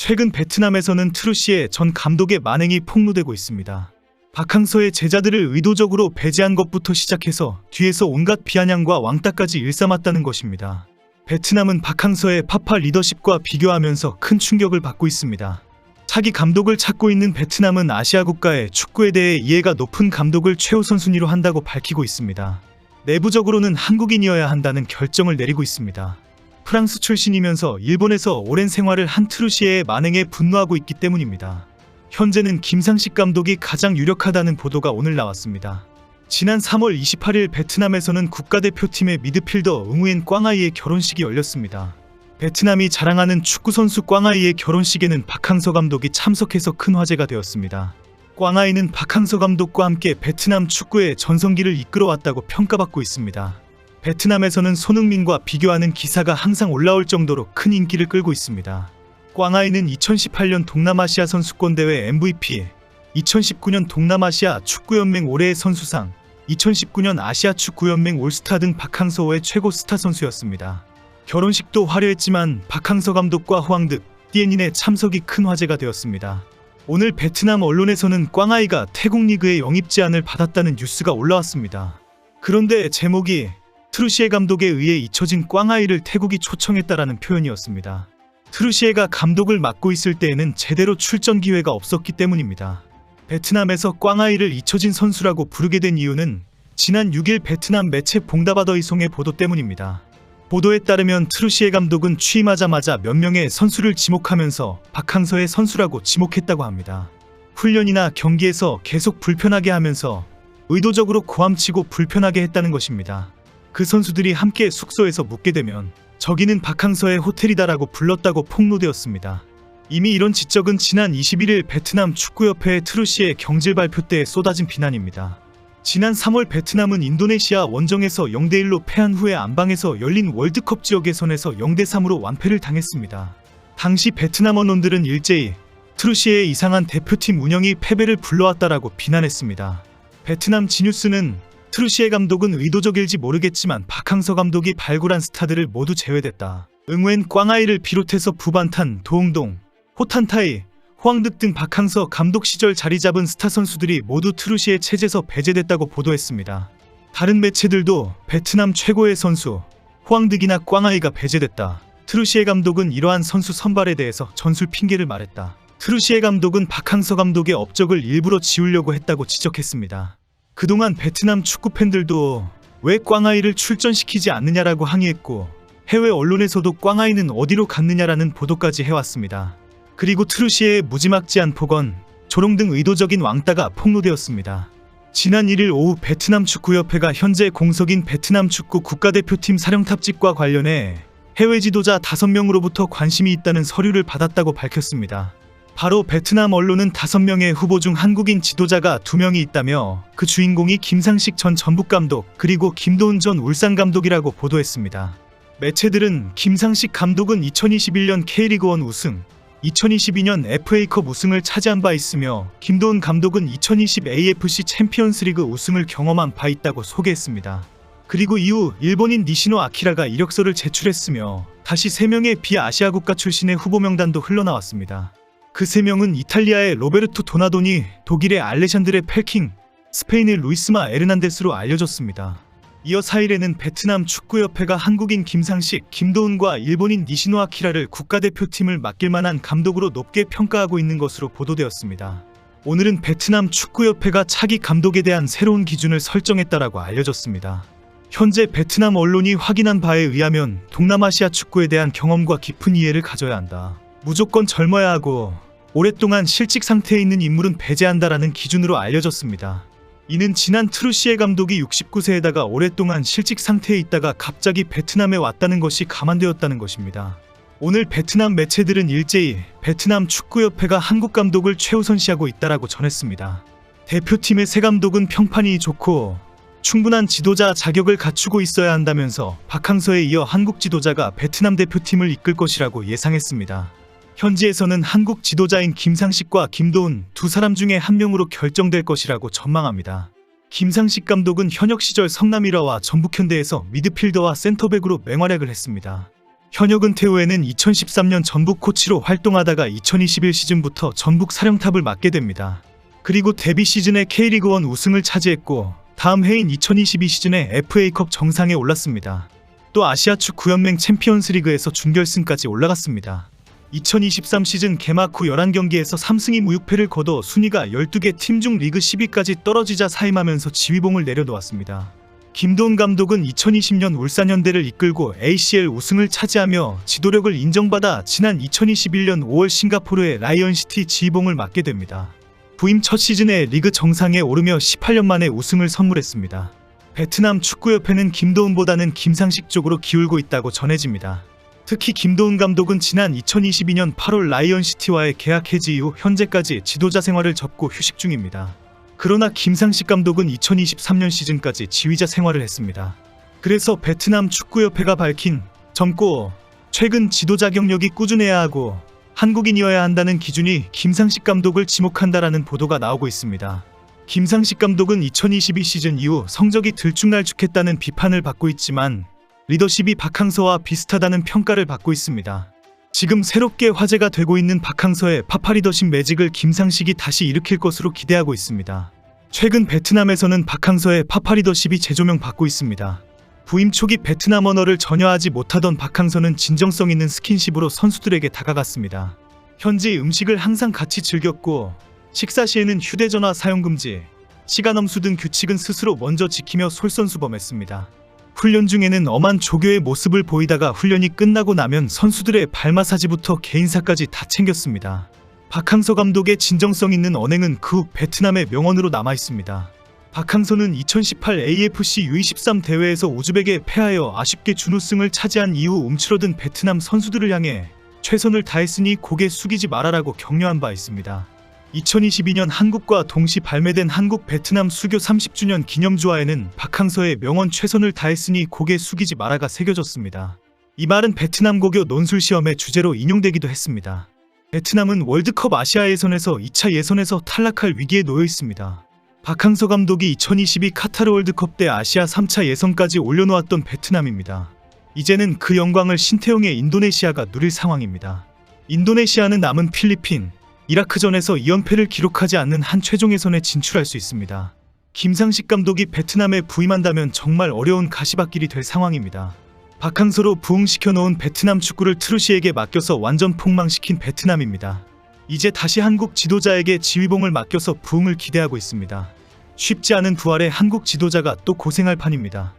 최근 베트남에서는 트루시에 전 감독의 만행이 폭로되고 있습니다. 박항서의 제자들을 의도적으로 배제한 것부터 시작해서 뒤에서 온갖 비아냥과 왕따까지 일삼았다는 것입니다. 베트남은 박항서의 파파 리더십과 비교하면서 큰 충격을 받고 있습니다. 차기 감독을 찾고 있는 베트남은 아시아 국가의 축구에 대해 이해가 높은 감독을 최우선 순위로 한다고 밝히고 있습니다. 내부적으로는 한국인이어야 한다는 결정을 내리고 있습니다. 프랑스 출신이면서 일본에서 오랜 생활을 한 트루시에의 만행에 분노하고 있기 때문입니다. 현재는 김상식 감독이 가장 유력하다는 보도가 오늘 나왔습니다. 지난 3월 28일 베트남에서는 국가대표팀의 미드필더 응우엔 꽝아이의 결혼식이 열렸습니다. 베트남이 자랑하는 축구선수 꽝아이의 결혼식에는 박항서 감독이 참석해서 큰 화제가 되었습니다. 꽝아이는 박항서 감독과 함께 베트남 축구의 전성기를 이끌어왔다고 평가받고 있습니다. 베트남에서는 손흥민과 비교하는 기사가 항상 올라올 정도로 큰 인기를 끌고 있습니다. 꽝아이는 2018년 동남아시아 선수권대회 MVP, 2019년 동남아시아 축구연맹 올해의 선수상, 2019년 아시아 축구연맹 올스타 등 박항서호의 최고 스타 선수였습니다. 결혼식도 화려했지만 박항서 감독과 호황득, 띠엔인의 참석이 큰 화제가 되었습니다. 오늘 베트남 언론에서는 꽝아이가 태국 리그에 영입 제안을 받았다는 뉴스가 올라왔습니다. 그런데 제목이 트루시에 감독에 의해 잊혀진 꽝아이를 태국이 초청했다라는 표현이었습니다. 트루시에가 감독을 맡고 있을 때에는 제대로 출전 기회가 없었기 때문입니다. 베트남에서 꽝아이를 잊혀진 선수라고 부르게 된 이유는 지난 6일 베트남 매체 봉다바더이송의 보도 때문입니다. 보도에 따르면 트루시에 감독은 취임하자마자 몇 명의 선수를 지목하면서 박항서의 선수라고 지목했다고 합니다. 훈련이나 경기에서 계속 불편하게 하면서 의도적으로 고함치고 불편하게 했다는 것입니다. 그 선수들이 함께 숙소에서 묵게 되면 저기는 박항서의 호텔이다라고 불렀다고 폭로되었습니다. 이미 이런 지적은 지난 21일 베트남 축구협회의 트루시의 경질 발표 때에 쏟아진 비난입니다. 지난 3월 베트남은 인도네시아 원정에서 0대1로 패한 후에 안방에서 열린 월드컵 지역 예선에서 0대3으로 완패를 당했습니다. 당시 베트남 언론들은 일제히 트루시의 이상한 대표팀 운영이 패배를 불러왔다라고 비난했습니다. 베트남 지뉴스는 트루시에 감독은 의도적일지 모르겠지만 박항서 감독이 발굴한 스타들을 모두 제외됐다. 응웬 꽝아이를 비롯해서 부반탄, 도응동, 호탄타이, 호황득 등 박항서 감독 시절 자리 잡은 스타 선수들이 모두 트루시의 체제에서 배제됐다고 보도했습니다. 다른 매체들도 베트남 최고의 선수 호황득이나 꽝아이가 배제됐다. 트루시에 감독은 이러한 선수 선발에 대해서 전술 핑계를 말했다. 트루시에 감독은 박항서 감독의 업적을 일부러 지우려고 했다고 지적했습니다. 그동안 베트남 축구 팬들도 왜 꽝아이를 출전시키지 않느냐라고 항의했고 해외 언론에서도 꽝아이는 어디로 갔느냐라는 보도까지 해왔습니다. 그리고 트루시의 무지막지한 폭언, 조롱 등 의도적인 왕따가 폭로되었습니다. 지난 1일 오후 베트남 축구협회가 현재 공석인 베트남 축구 국가대표팀 사령탑직과 관련해 해외 지도자 5명으로부터 관심이 있다는 서류를 받았다고 밝혔습니다. 바로 베트남 언론은 5명의 후보 중 한국인 지도자가 2명이 있다며 그 주인공이 김상식 전 전북감독 그리고 김도훈 전 울산감독이라고 보도했습니다. 매체들은 김상식 감독은 2021년 K리그1 우승, 2022년 FA컵 우승을 차지한 바 있으며 김도훈 감독은 2020 AFC 챔피언스리그 우승을 경험한 바 있다고 소개했습니다. 그리고 이후 일본인 니시노 아키라가 이력서를 제출했으며 다시 3명의 비아시아 국가 출신의 후보 명단도 흘러나왔습니다. 그 3명은 이탈리아의 로베르토 도나도니, 독일의 알레샨드레 펠킹, 스페인의 루이스마 에르난데스로 알려졌습니다. 이어 4일에는 베트남 축구협회가 한국인 김상식, 김도훈과 일본인 니시노 아키라를 국가대표팀을 맡길 만한 감독으로 높게 평가하고 있는 것으로 보도되었습니다. 오늘은 베트남 축구협회가 차기 감독에 대한 새로운 기준을 설정했다라고 알려졌습니다. 현재 베트남 언론이 확인한 바에 의하면 동남아시아 축구에 대한 경험과 깊은 이해를 가져야 한다. 무조건 젊어야 하고 오랫동안 실직 상태에 있는 인물은 배제한다라는 기준으로 알려졌습니다. 이는 지난 트루시에 감독이 69세에다가 오랫동안 실직 상태에 있다가 갑자기 베트남에 왔다는 것이 감안되었다는 것입니다. 오늘 베트남 매체들은 일제히 베트남 축구협회가 한국 감독을 최우선시하고 있다라고 전했습니다. 대표팀의 새 감독은 평판이 좋고 충분한 지도자 자격을 갖추고 있어야 한다면서 박항서에 이어 한국 지도자가 베트남 대표팀을 이끌 것이라고 예상했습니다. 현지에서는 한국 지도자인 김상식과 김도훈 두 사람 중에 한 명으로 결정될 것이라고 전망합니다. 김상식 감독은 현역 시절 성남 1화와 전북현대에서 미드필더와 센터백으로 맹활약을 했습니다. 현역 은퇴 후에는 2013년 전북 코치로 활동하다가 2021 시즌부터 전북 사령탑을 맡게 됩니다. 그리고 데뷔 시즌에 K리그1 우승을 차지했고 다음 해인 2022 시즌에 FA컵 정상에 올랐습니다. 또 아시아 축구연맹 챔피언스리그에서 준결승까지 올라갔습니다. 2023 시즌 개막 후 11경기에서 3승 2무육패를 거둬 순위가 12개 팀 중 리그 10위까지 떨어지자 사임하면서 지휘봉을 내려놓았습니다. 김도훈 감독은 2020년 울산현대를 이끌고 ACL 우승을 차지하며 지도력을 인정받아 지난 2021년 5월 싱가포르의 라이언시티 지휘봉을 맡게 됩니다. 부임 첫 시즌에 리그 정상에 오르며 18년 만에 우승을 선물했습니다. 베트남 축구협회는 김도훈보다는 김상식 쪽으로 기울고 있다고 전해집니다. 특히 김도훈 감독은 지난 2022년 8월 라이언시티와의 계약 해지 이후 현재까지 지도자 생활을 접고 휴식 중입니다. 그러나 김상식 감독은 2023년 시즌까지 지휘자 생활을 했습니다. 그래서 베트남 축구협회가 밝힌 젊고 최근 지도자 경력이 꾸준해야 하고 한국인이어야 한다는 기준이 김상식 감독을 지목한다라는 보도가 나오고 있습니다. 김상식 감독은 2022 시즌 이후 성적이 들쭉날쭉했다는 비판을 받고 있지만 리더십이 박항서와 비슷하다는 평가를 받고 있습니다. 지금 새롭게 화제가 되고 있는 박항서의 파파 리더십 매직을 김상식이 다시 일으킬 것으로 기대하고 있습니다. 최근 베트남에서는 박항서의 파파 리더십이 재조명 받고 있습니다. 부임 초기 베트남 언어를 전혀 하지 못하던 박항서는 진정성 있는 스킨십으로 선수들에게 다가갔습니다. 현지 음식을 항상 같이 즐겼고 식사 시에는 휴대전화 사용 금지, 시간 엄수 등 규칙은 스스로 먼저 지키며 솔선수범했습니다. 훈련 중에는 엄한 조교의 모습을 보이다가 훈련이 끝나고 나면 선수들의 발 마사지부터 개인사까지 다 챙겼습니다. 박항서 감독의 진정성 있는 언행은 그 후 베트남의 명언으로 남아있습니다. 박항서는 2018 AFC U23 대회에서 우즈벡에 패하여 아쉽게 준우승을 차지한 이후 움츠러든 베트남 선수들을 향해 최선을 다했으니 고개 숙이지 말아라고 격려한 바 있습니다. 2022년 한국과 동시 발매된 한국 베트남 수교 30주년 기념주화에는 박항서의 명언 최선을 다했으니 고개 숙이지 마라가 새겨졌습니다. 이 말은 베트남 고교 논술시험의 주제로 인용되기도 했습니다. 베트남은 월드컵 아시아 예선에서 2차 예선에서 탈락할 위기에 놓여 있습니다. 박항서 감독이 2022 카타르 월드컵 때 아시아 3차 예선까지 올려놓았던 베트남입니다. 이제는 그 영광을 신태용의 인도네시아가 누릴 상황입니다. 인도네시아는 남은 필리핀, 이라크전에서 2연패를 기록하지 않는 한 최종 예선에 진출할 수 있습니다. 김상식 감독이 베트남에 부임한다면 정말 어려운 가시밭길이 될 상황입니다. 박항서로 부흥시켜 놓은 베트남 축구를 트루시에게 맡겨서 완전 폭망시킨 베트남입니다. 이제 다시 한국 지도자에게 지휘봉을 맡겨서 부흥을 기대하고 있습니다. 쉽지 않은 부활에 한국 지도자가 또 고생할 판입니다.